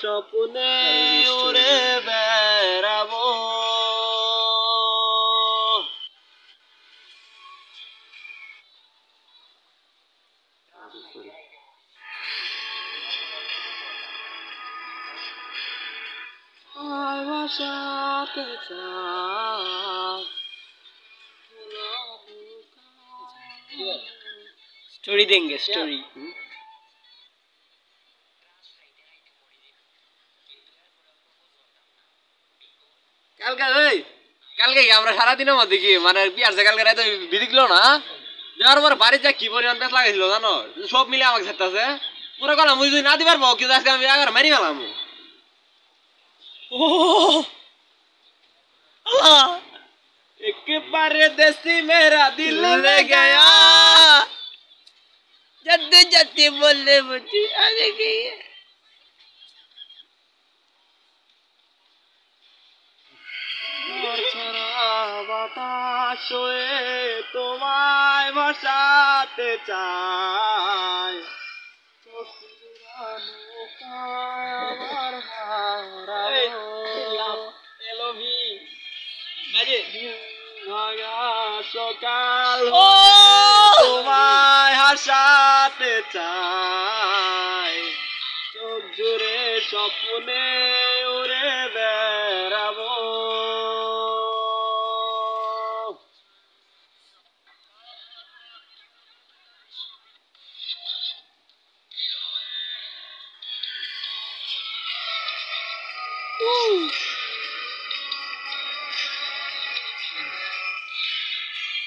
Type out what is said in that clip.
স্বপ্নে উড়ে বেড়াবো ভালোবাসাতে চাই स्टोरी देंगे स्टोरी কালকে আমরা সারাদিনের মধ্যে কি মানে বিয়ার কালকে রাতে বিধি দিল না যাওয়ার পর বাড়ি যা কি পরিমাণ পেঁচ লাগাইছিল জানো সব মিলে আমাকে ছাড়তেছে পুরো কথা মুই যদি না দিবার পাবো কিন্তু আজকে আমি আগে মারি গেলাম एक परदेसी मेरा दिल ले गया जल्दी जल्दी बोले मुझे आगे गई বাতাস হয়ে তোমায় ভাসাতে চাই সকাল তোমায় হাসাতে চাই চোখ জুড়ে স্বপ্নে উড়ে বেড়াবো